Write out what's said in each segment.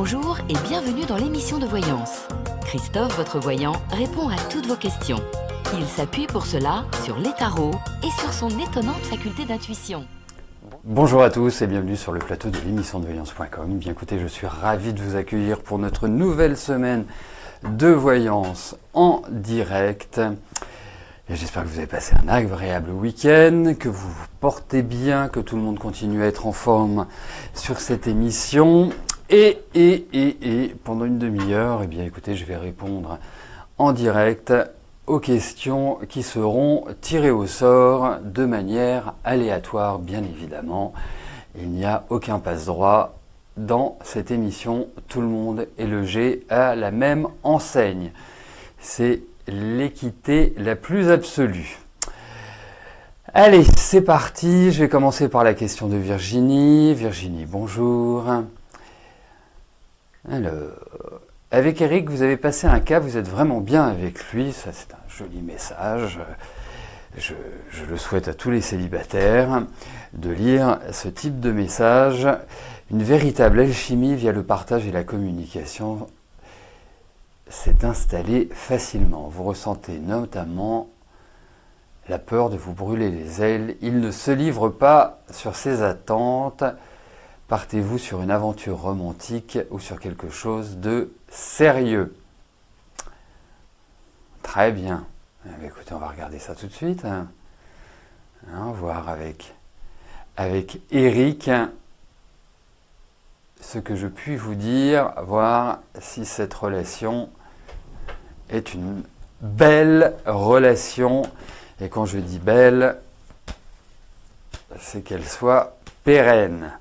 Bonjour et bienvenue dans l'émission de voyance. Christophe, votre voyant, répond à toutes vos questions. Il s'appuie pour cela sur les tarots et sur son étonnante faculté d'intuition. Bonjour à tous et bienvenue sur le plateau de l'émission de voyance.com. Bien écoutez, je suis ravi de vous accueillir pour notre nouvelle semaine de voyance en direct. Et j'espère que vous avez passé un agréable week-end, que vous vous portez bien, que tout le monde continue à être en forme sur cette émission. Et pendant une demi-heure, eh bien écoutez, je vais répondre en direct aux questions qui seront tirées au sort de manière aléatoire, bien évidemment. Il n'y a aucun passe-droit dans cette émission. Tout le monde est logé à la même enseigne. C'est l'équité la plus absolue. Allez, c'est parti. Je vais commencer par la question de Virginie. Virginie, bonjour. Alors, avec Eric, vous avez passé un cap, vous êtes vraiment bien avec lui. Ça, c'est un joli message. Je le souhaite à tous les célibataires de lire ce type de message. Une véritable alchimie via le partage et la communication s'est installée facilement. Vous ressentez notamment la peur de vous brûler les ailes. Il ne se livre pas sur ses attentes. Partez-vous sur une aventure romantique ou sur quelque chose de sérieux? Très bien. Écoutez, on va regarder ça tout de suite. Voir avec Eric ce que je puis vous dire, voir si cette relation est une belle relation. Et quand je dis belle, c'est qu'elle soit pérenne.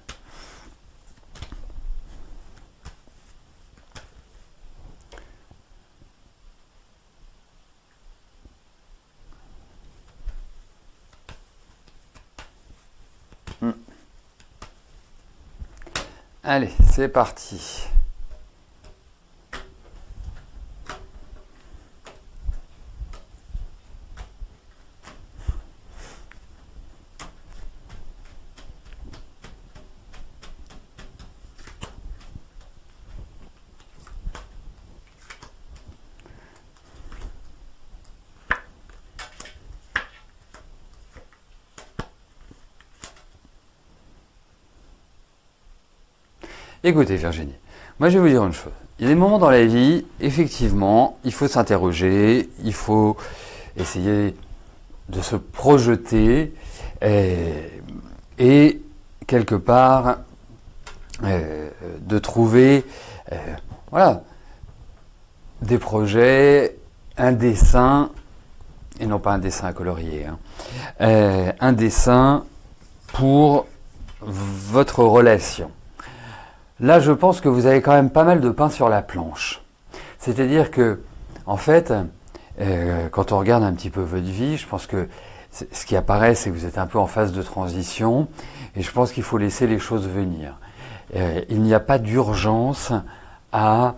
Allez, c'est parti. Écoutez Virginie, moi je vais vous dire une chose. Il y a des moments dans la vie, effectivement, il faut s'interroger, il faut essayer de se projeter et quelque part de trouver des projets, un dessin, et non pas un dessin à colorier, un dessin pour votre relation. Là, je pense que vous avez quand même pas mal de pain sur la planche. C'est-à-dire que, en fait, quand on regarde un petit peu votre vie, je pense que ce qui apparaît, c'est que vous êtes un peu en phase de transition, et je pense qu'il faut laisser les choses venir. Il n'y a pas d'urgence à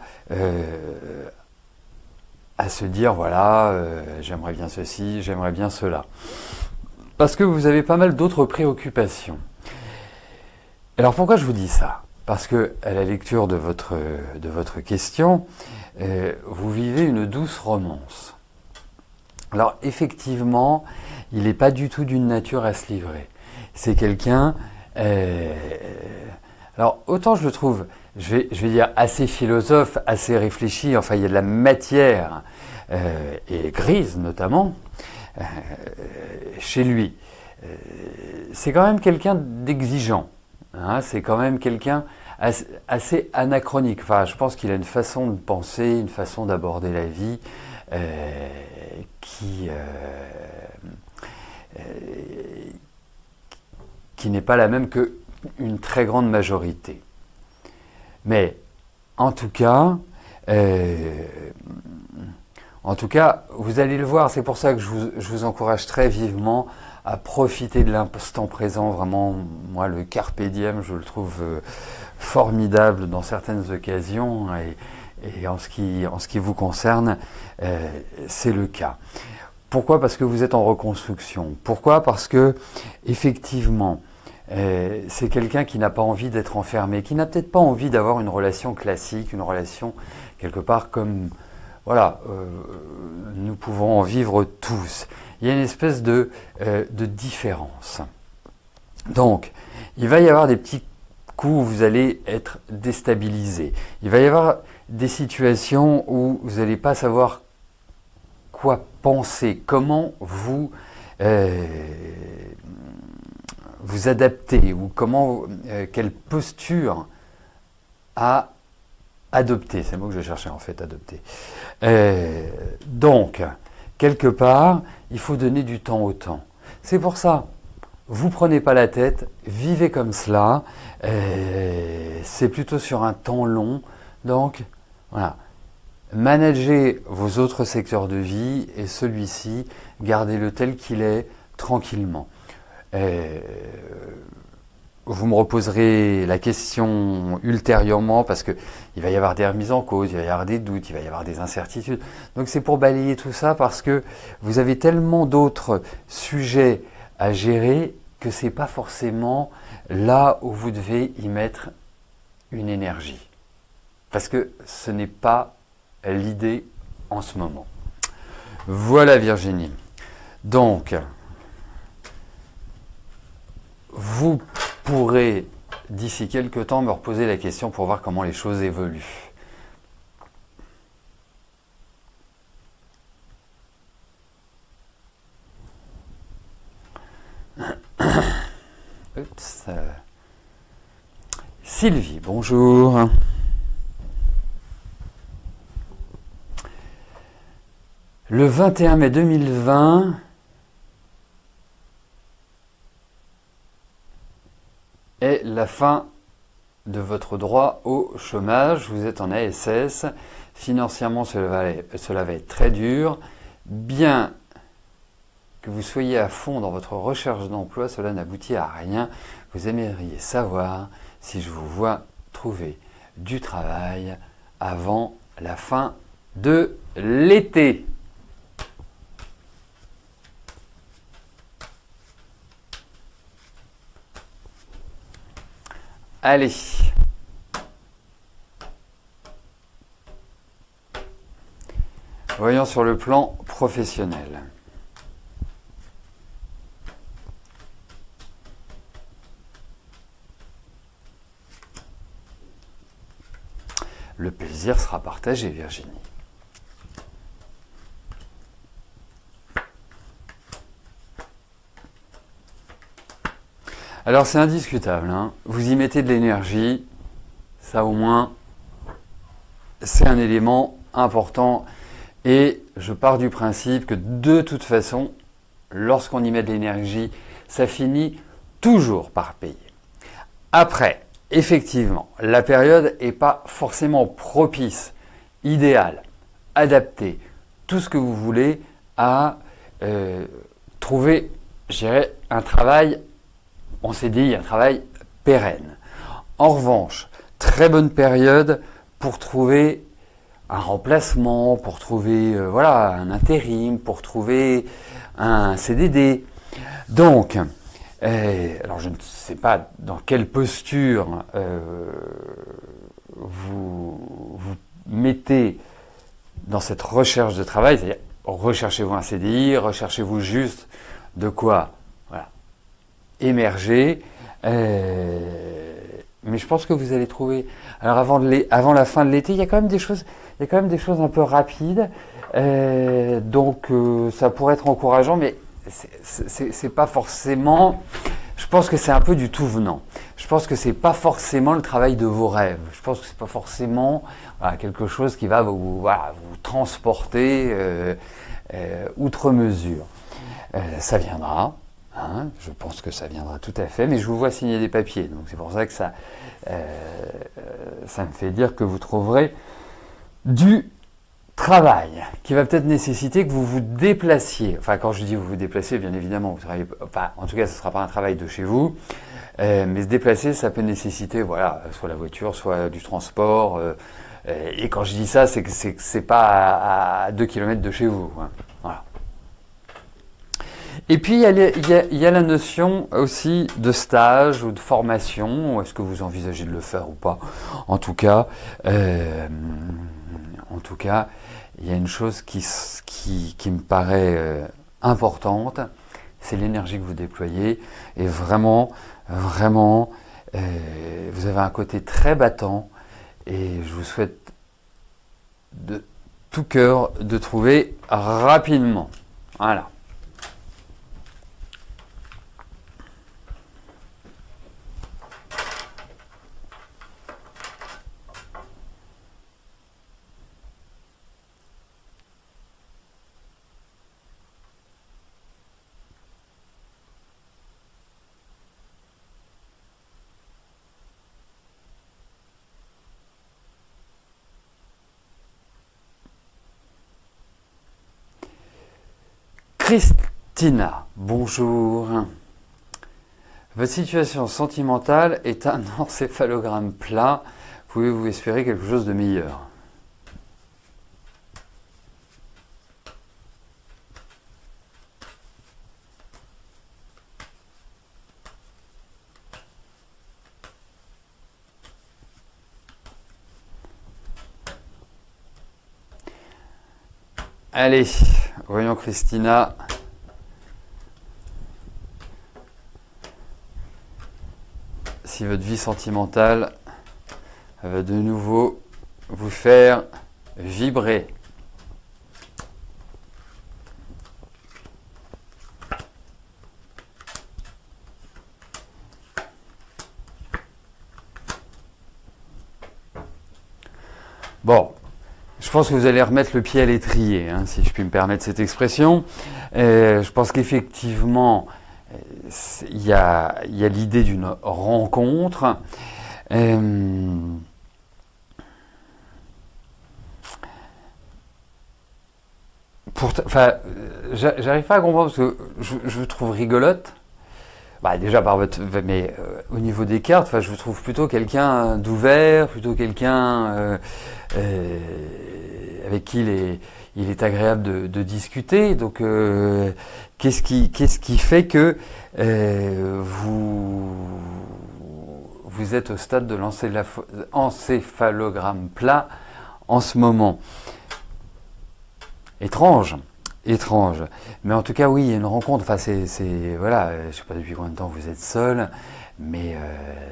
se dire, voilà, j'aimerais bien ceci, j'aimerais bien cela. Parce que vous avez pas mal d'autres préoccupations. Alors pourquoi je vous dis ça ? Parce que, à la lecture de votre question, vous vivez une douce romance. Alors, effectivement, il n'est pas du tout d'une nature à se livrer. C'est quelqu'un... alors, autant je le trouve, je vais dire, assez philosophe, assez réfléchi, enfin, il y a de la matière, et grise notamment, chez lui. C'est quand même quelqu'un d'exigeant. C'est quand même quelqu'un assez anachronique. Enfin, je pense qu'il a une façon de penser, une façon d'aborder la vie qui n'est pas la même qu'une très grande majorité. Mais en tout cas, vous allez le voir. C'est pour ça que je vous encourage très vivement à profiter de l'instant présent. Vraiment, moi, le carpe diem, je le trouve formidable dans certaines occasions, et en ce qui vous concerne, c'est le cas. Pourquoi ? Parce que vous êtes en reconstruction. Pourquoi ? Parce que, effectivement, c'est quelqu'un qui n'a pas envie d'être enfermé, qui n'a peut-être pas envie d'avoir une relation classique, une relation quelque part comme, voilà, nous pouvons en vivre tous. Il y a une espèce de différence. Donc, il va y avoir des petits coups où vous allez être déstabilisé. Il va y avoir des situations où vous n'allez pas savoir quoi penser, comment vous vous adapter ou comment, quelle posture à adopter. C'est le mot que je cherchais en fait, adopter. Donc, quelque part, il faut donner du temps au temps. C'est pour ça, vous prenez pas la tête, vivez comme cela. C'est plutôt sur un temps long. Donc, voilà. Managez vos autres secteurs de vie et celui-ci, gardez-le tel qu'il est, tranquillement. Vous me reposerez la question ultérieurement parce qu'il va y avoir des remises en cause, il va y avoir des doutes, il va y avoir des incertitudes. Donc c'est pour balayer tout ça parce que vous avez tellement d'autres sujets à gérer que ce n'est pas forcément là où vous devez y mettre une énergie. Parce que ce n'est pas l'idée en ce moment. Voilà Virginie. Donc, vous pourrez d'ici quelques temps me reposer la question pour voir comment les choses évoluent. Oups. Sylvie, bonjour. Le 21 mai 2020 est la fin de votre droit au chômage. Vous êtes en ASS. Financièrement, cela va être très dur. Bien que vous soyez à fond dans votre recherche d'emploi, cela n'aboutit à rien. Vous aimeriez savoir si je vous vois trouver du travail avant la fin de l'été. Allez. Voyons sur le plan professionnel. Le plaisir sera partagé, Virginie. Alors c'est indiscutable, hein. Vous y mettez de l'énergie, ça au moins, c'est un élément important. Et je pars du principe que de toute façon, lorsqu'on y met de l'énergie, ça finit toujours par payer. Après, effectivement, la période n'est pas forcément propice, idéale, adaptée, tout ce que vous voulez à trouver, je dirais, un travail en CDI, un travail pérenne. En revanche, très bonne période pour trouver un remplacement, pour trouver voilà, un intérim, pour trouver un CDD. Donc, alors je ne sais pas dans quelle posture vous mettez dans cette recherche de travail, c'est-à-dire recherchez-vous un CDI, recherchez-vous juste de quoi voilà, émerger. Mais je pense que vous allez trouver. Alors avant la fin de l'été, il y a quand même des choses un peu rapides. Donc ça pourrait être encourageant, mais c'est pas forcément. Je pense que c'est un peu du tout venant. Je pense que c'est pas forcément le travail de vos rêves. Je pense que c'est pas forcément voilà, quelque chose qui va vous transporter outre mesure. Ça viendra. Hein, je pense que ça viendra tout à fait, mais je vous vois signer des papiers, donc c'est pour ça que ça me fait dire que vous trouverez du travail qui va peut-être nécessiter que vous vous déplaciez. Enfin, quand je dis vous vous déplacez, bien évidemment, vous travaillez, enfin, en tout cas, ce ne sera pas un travail de chez vous, mais se déplacer, ça peut nécessiter, voilà, soit la voiture, soit du transport. Et quand je dis ça, c'est que c'est pas à 2 km de chez vous. Hein, voilà. Et puis, il y a la notion aussi de stage ou de formation. Est-ce que vous envisagez de le faire ou pas? En tout cas, il y a une chose qui me paraît importante, c'est l'énergie que vous déployez. Et vraiment, vraiment, vous avez un côté très battant. Et je vous souhaite de tout cœur de trouver rapidement. Voilà. Christina, bonjour. Votre situation sentimentale est un encéphalogramme plat. Pouvez-vous espérer quelque chose de meilleur? Allez, voyons Christina. Si votre vie sentimentale va de nouveau vous faire vibrer. Bon. Je pense que vous allez remettre le pied à l'étrier, hein, si je puis me permettre cette expression. Je pense qu'effectivement, il y a l'idée d'une rencontre. J'arrive pas à comprendre parce que je vous trouve rigolote. Bah, déjà par mais au niveau des cartes, je vous trouve plutôt quelqu'un d'ouvert, plutôt quelqu'un avec qui il est agréable de discuter. Donc, qu'est-ce qui fait que vous êtes au stade de l'encéphalogramme plat en ce moment? Étrange. Étrange. Mais en tout cas, oui, il y a une rencontre. Enfin, voilà, je sais pas depuis combien de temps vous êtes seul, mais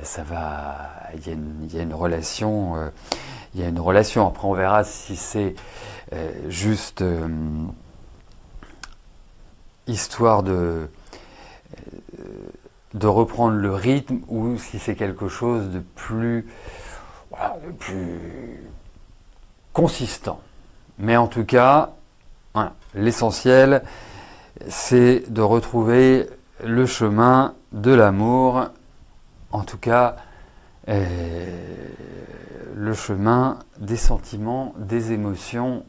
ça va. Il y a une relation. Il y a une relation. Après, on verra si c'est juste histoire de reprendre le rythme ou si c'est quelque chose de plus consistant. Mais en tout cas, voilà, l'essentiel, c'est de retrouver le chemin de l'amour, en tout cas, le chemin des sentiments, des émotions,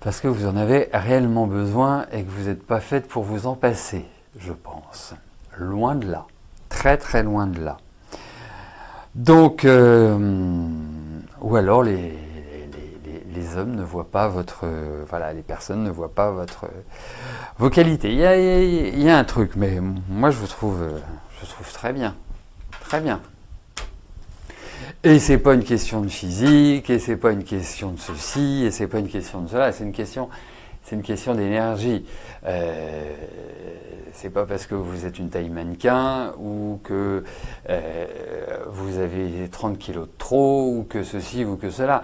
parce que vous en avez réellement besoin et que vous n'êtes pas faite pour vous en passer, je pense. Loin de là, très très loin de là. Donc, ou alors les hommes ne voient pas votre... les personnes ne voient pas vos qualités. Il y a un truc, mais moi je trouve très bien. Très bien. Et c'est pas une question de physique, et c'est pas une question de ceci, et c'est pas une question de cela, c'est une question d'énergie. C'est pas parce que vous êtes une taille mannequin ou que vous avez 30 kilos de trop ou que ceci ou que cela.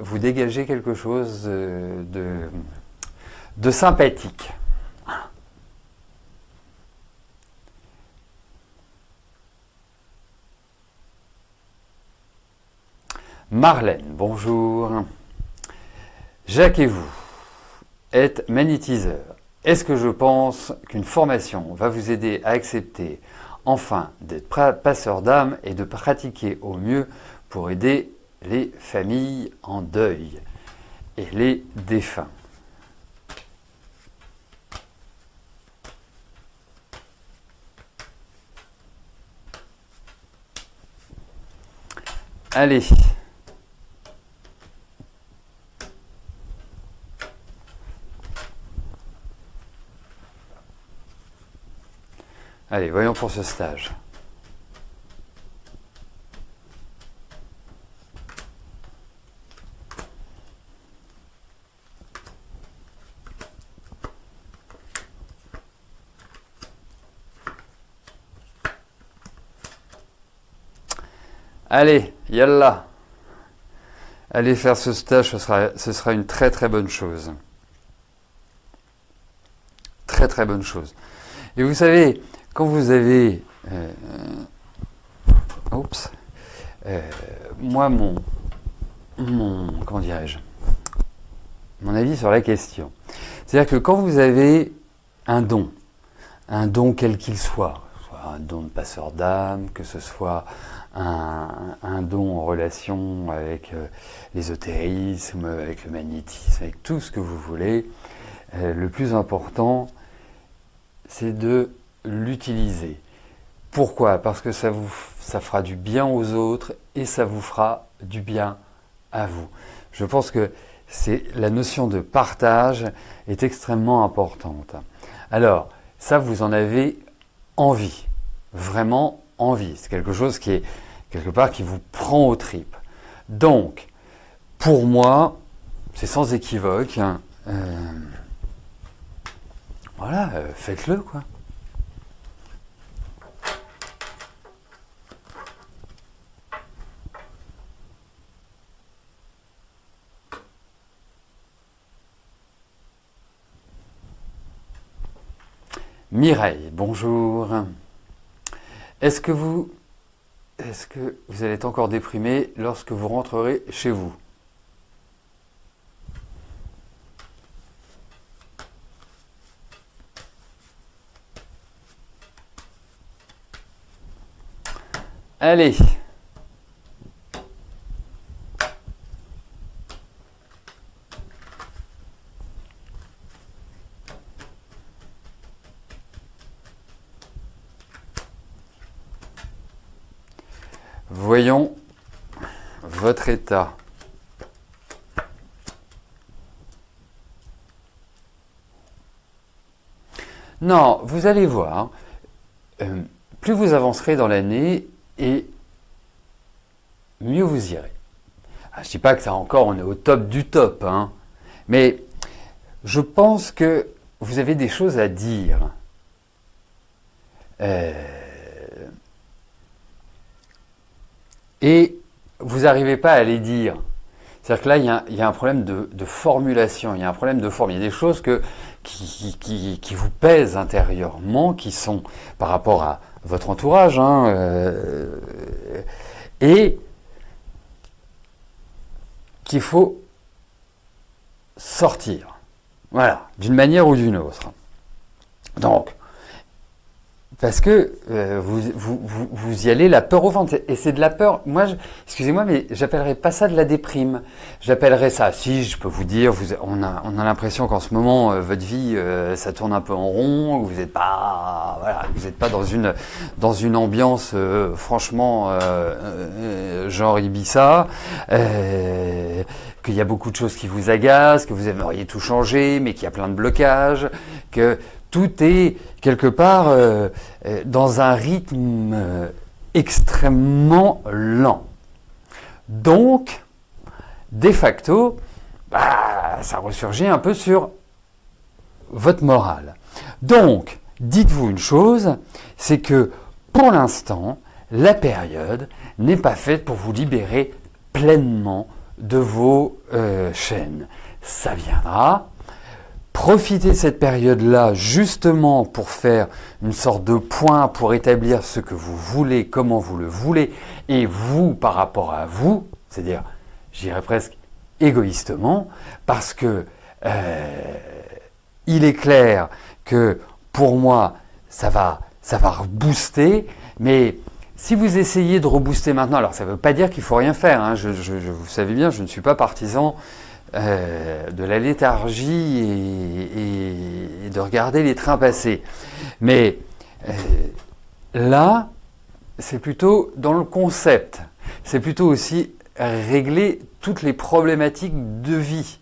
Vous dégagez quelque chose de sympathique. Marlène, bonjour. Jacques et vous êtes magnétiseur. Est-ce que je pense qu'une formation va vous aider à accepter enfin d'être passeur d'âme et de pratiquer au mieux pour aider les familles en deuil et les défunts? Allez. Allez, voyons pour ce stage. Allez, yallah. Allez faire ce stage, ce sera une très très bonne chose. Très très bonne chose. Et vous savez, quand vous avez... moi, comment dirais-je, mon avis sur la question. C'est-à-dire que quand vous avez un don quel qu'il soit un don de passeur d'âme, que ce soit un don en relation avec l'ésotérisme, avec le magnétisme, avec tout ce que vous voulez, le plus important, c'est de l'utiliser. Pourquoi? Parce que ça fera du bien aux autres et ça vous fera du bien à vous. Je pense que la notion de partage est extrêmement importante. Alors, ça, vous en avez envie, vraiment envie. C'est quelque chose qui est quelque part qui vous prend aux tripes. Donc, pour moi, c'est sans équivoque. Voilà, faites-le, quoi. Mireille, bonjour. Est-ce que vous allez être encore déprimé lorsque vous rentrerez chez vous? Allez. Voyons votre état. Non, vous allez voir, plus vous avancerez dans l'année et mieux vous irez. Je ne dis pas que ça encore, on est au top du top, hein, mais je pense que vous avez des choses à dire. Et vous n'arrivez pas à les dire. C'est-à-dire que là, il y a un problème de formulation, il y a un problème de forme. Il y a des choses qui vous pèsent intérieurement, qui sont par rapport à votre entourage, et qu'il faut sortir. Voilà, d'une manière ou d'une autre. Donc, parce que vous y allez la peur au ventre. Et c'est de la peur. Moi, excusez-moi, mais j'appellerais pas ça de la déprime. J'appellerais ça, si je peux vous dire, on a l'impression qu'en ce moment, votre vie, ça tourne un peu en rond. Vous n'êtes pas, voilà, vous n'êtes pas dans une ambiance, franchement, genre Ibiza. Qu'il y a beaucoup de choses qui vous agacent, que vous aimeriez tout changer, mais qu'il y a plein de blocages, que tout est quelque part dans un rythme extrêmement lent. Donc, de facto, ça ressurgit un peu sur votre morale. Donc, dites-vous une chose, c'est que pour l'instant, la période n'est pas faite pour vous libérer pleinement de vos chaînes. Ça viendra. Profitez de cette période-là justement pour faire une sorte de point, pour établir ce que vous voulez, comment vous le voulez, et vous par rapport à vous, c'est-à-dire, j'irais presque égoïstement, parce que il est clair que pour moi, ça va rebooster, mais si vous essayez de rebooster maintenant, alors ça ne veut pas dire qu'il ne faut rien faire, hein, vous savez bien, je ne suis pas partisan de la léthargie et de regarder les trains passer. Mais là, c'est plutôt dans le concept. C'est plutôt aussi régler toutes les problématiques de vie,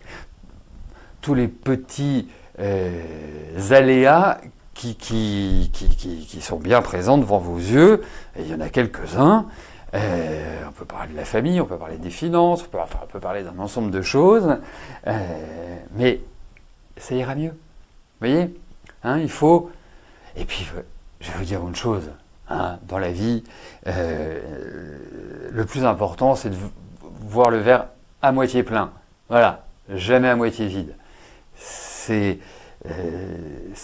tous les petits aléas qui sont bien présents devant vos yeux, et il y en a quelques-uns. On peut parler de la famille, on peut parler des finances, on peut parler d'un ensemble de choses, mais ça ira mieux. Vous voyez, hein, il faut... Et puis, je vais vous dire une chose, hein, dans la vie, le plus important, c'est de voir le verre à moitié plein. Voilà, jamais à moitié vide. C'est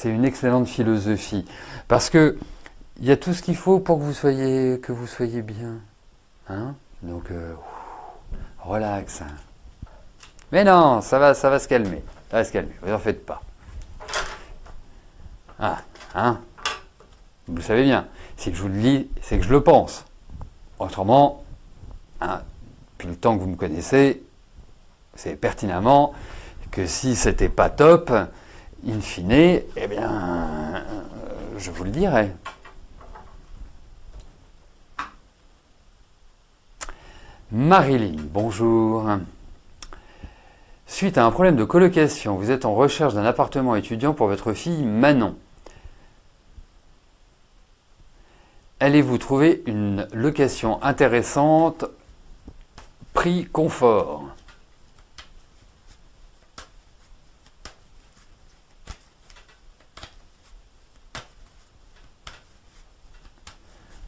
une excellente philosophie. Parce que il y a tout ce qu'il faut pour que vous soyez bien. Hein? Donc, relax. Mais non, ça va se calmer. Ça va se calmer, vous en faites pas. Ah, hein? Vous le savez bien. Si je vous le dis, c'est que je le pense. Autrement, hein, depuis le temps que vous me connaissez, c'est pertinemment que si c'était pas top, in fine, eh bien, je vous le dirai. Marilyn, bonjour. Suite à un problème de colocation, vous êtes en recherche d'un appartement étudiant pour votre fille Manon. Allez-vous trouver une location intéressante, prix confort?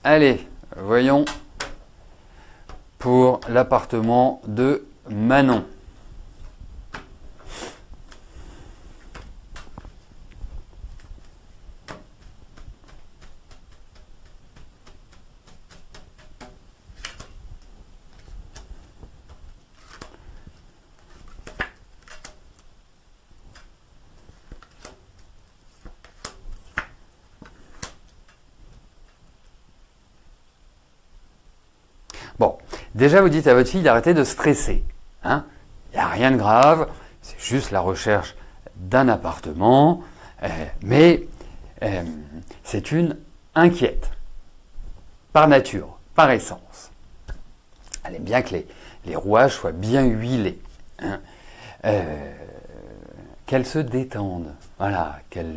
Allez, voyons pour l'appartement de Manon. Bon, déjà vous dites à votre fille d'arrêter de stresser. Hein, il n'y a rien de grave, c'est juste la recherche d'un appartement, mais c'est une inquiète, par nature, par essence. Elle aime bien que les rouages soient bien huilés, hein, qu'elle se détende, voilà, qu'elle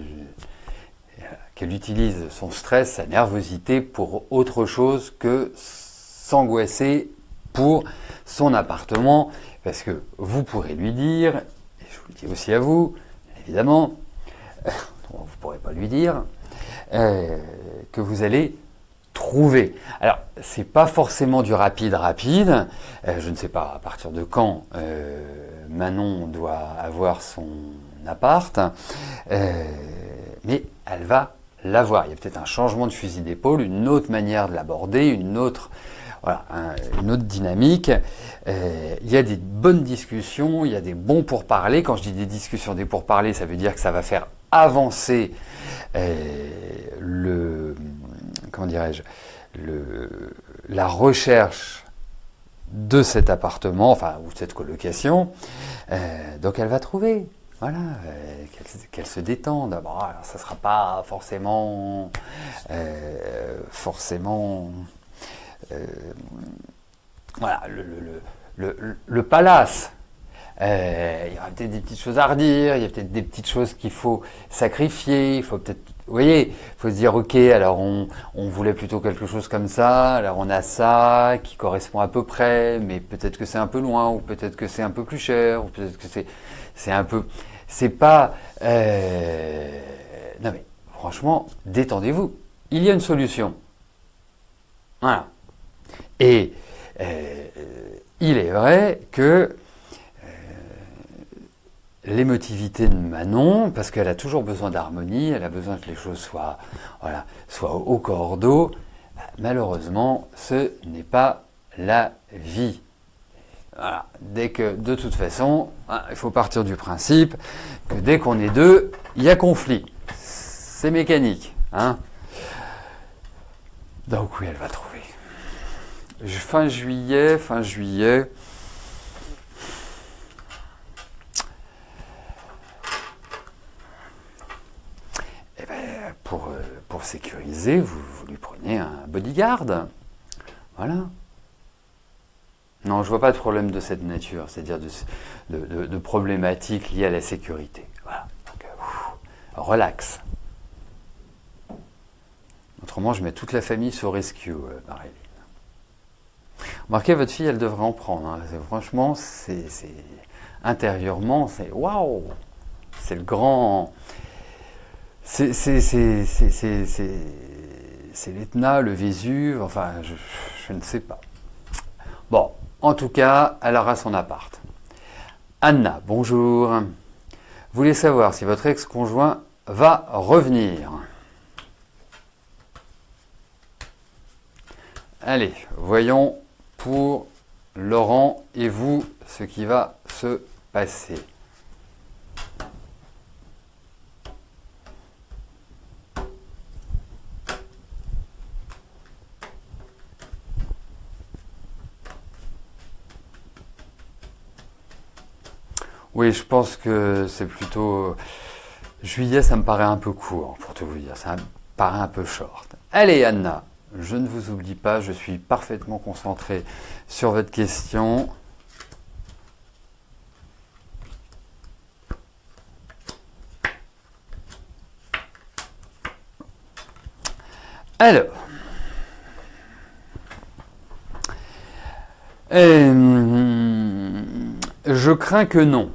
utilise son stress, sa nervosité pour autre chose que s'angoisser pour son appartement, parce que vous pourrez lui dire, et je vous le dis aussi à vous, évidemment, vous ne pourrez pas lui dire, que vous allez trouver. Alors, c'est pas forcément du rapide, je ne sais pas à partir de quand Manon doit avoir son appart, mais elle va l'avoir. Il y a peut-être un changement de fusil d'épaule, une autre manière de l'aborder, une autre dynamique. Il y a des bonnes discussions, il y a des bons pourparlers. Quand je dis des discussions, des pourparlers, ça veut dire que ça va faire avancer la recherche de cet appartement, enfin, ou cette colocation. Donc elle va trouver. Voilà, qu'elle se détende. Bon, alors, ça ne sera pas forcément voilà, le palace. Il y aura peut-être des petites choses à redire, il y a peut-être des petites choses qu'il faut sacrifier, il faut peut-être, vous voyez, il faut se dire, ok, alors on voulait plutôt quelque chose comme ça, alors on a ça qui correspond à peu près, mais peut-être que c'est un peu loin, ou peut-être que c'est un peu plus cher, ou peut-être que c'est un peu... C'est pas... Non mais, franchement, détendez-vous. Il y a une solution. Voilà. Et il est vrai que l'émotivité de Manon, parce qu'elle a toujours besoin d'harmonie, elle a besoin que les choses soient au cordeau, malheureusement, ce n'est pas la vie. Voilà. Dès que, de toute façon, il faut partir du principe que dès qu'on est deux, il y a conflit. C'est mécanique. Hein. Donc oui, elle va trouver. Fin juillet. Eh ben, pour sécuriser, vous lui prenez un bodyguard. Voilà. Non, je vois pas de problème de cette nature, c'est-à-dire de problématiques liées à la sécurité. Voilà. Donc, relax. Autrement, je mets toute la famille sur rescue, Marilyn. Remarquez, votre fille, elle devrait en prendre. Hein. Franchement, intérieurement, c'est waouh! C'est le grand. C'est l'Etna, le Vésuve, enfin, je ne sais pas. Bon, en tout cas, elle aura son appart. Anna, bonjour. Vous voulez savoir si votre ex-conjoint va revenir? Allez, voyons pour Laurent et vous ce qui va se passer. Oui, je pense que c'est plutôt... Juillet, ça me paraît un peu court, pour tout vous dire. Ça me paraît un peu short. Allez, Anna, je ne vous oublie pas, je suis parfaitement concentré sur votre question. Alors, je crains que non.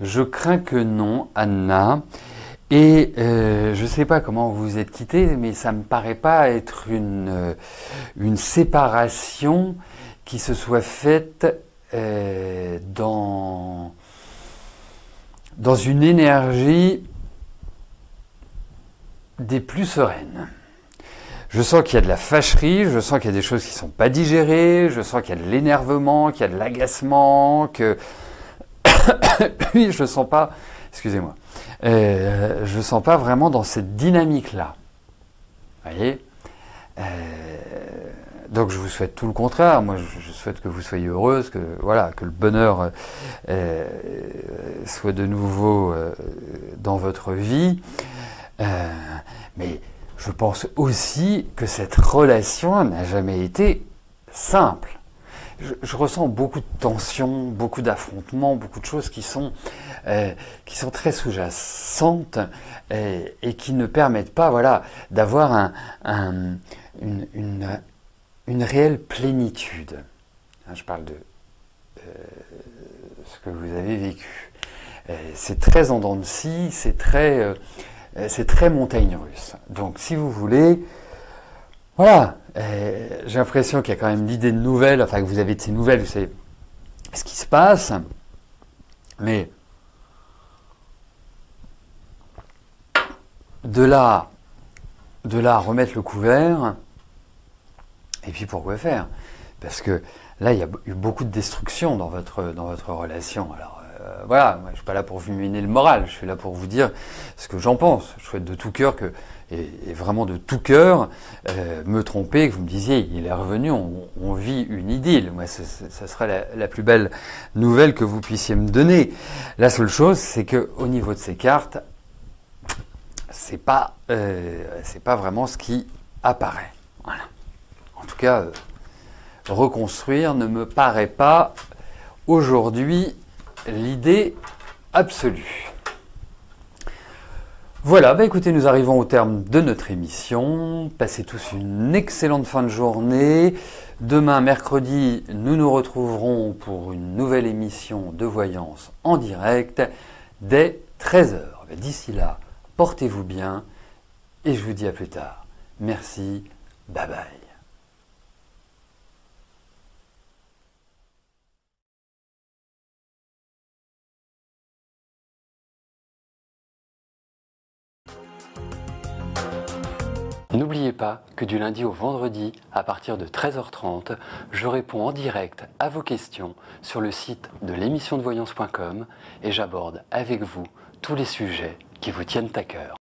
Je crains que non, Anna. Et je ne sais pas comment vous vous êtes quittés, mais ça ne me paraît pas être une séparation qui se soit faite dans une énergie des plus sereines. Je sens qu'il y a de la fâcherie, je sens qu'il y a des choses qui ne sont pas digérées, je sens qu'il y a de l'énervement, qu'il y a de l'agacement, que... Oui, je ne sens pas... Excusez-moi. Je ne sens pas vraiment dans cette dynamique-là. Vous voyez, donc je vous souhaite tout le contraire. Moi, je souhaite que vous soyez heureuse, que, voilà, que le bonheur soit de nouveau dans votre vie. Mais je pense aussi que cette relation n'a jamais été simple. Je ressens beaucoup de tensions, beaucoup d'affrontements, beaucoup de choses qui sont très sous-jacentes et qui ne permettent pas, voilà, d'avoir une réelle plénitude. Je parle de ce que vous avez vécu. C'est très en dents de scie, c'est très montagne russe. Donc, si vous voulez, voilà, j'ai l'impression qu'il y a quand même l'idée de nouvelles, enfin que vous avez de ces nouvelles, vous savez ce qui se passe, mais de là à remettre le couvert, et puis pourquoi faire? Parce que là, il y a eu beaucoup de destruction dans votre relation. Alors, voilà, moi, je ne suis pas là pour vous miner le moral, je suis là pour vous dire ce que j'en pense. Je souhaite de tout cœur que, et vraiment de tout cœur, me tromper, que vous me disiez, il est revenu, on vit une idylle. Moi, ça serait la plus belle nouvelle que vous puissiez me donner. La seule chose, c'est qu'au niveau de ces cartes, c'est pas vraiment ce qui apparaît. Voilà. En tout cas, reconstruire ne me paraît pas aujourd'hui l'idée absolue. Voilà, bah écoutez, nous arrivons au terme de notre émission. Passez tous une excellente fin de journée. Demain, mercredi, nous nous retrouverons pour une nouvelle émission de voyance en direct dès 13h. D'ici là, portez-vous bien et je vous dis à plus tard. Merci, bye bye. N'oubliez pas que du lundi au vendredi, à partir de 13h30, je réponds en direct à vos questions sur le site de l'émissiondevoyance.com et j'aborde avec vous tous les sujets qui vous tiennent à cœur.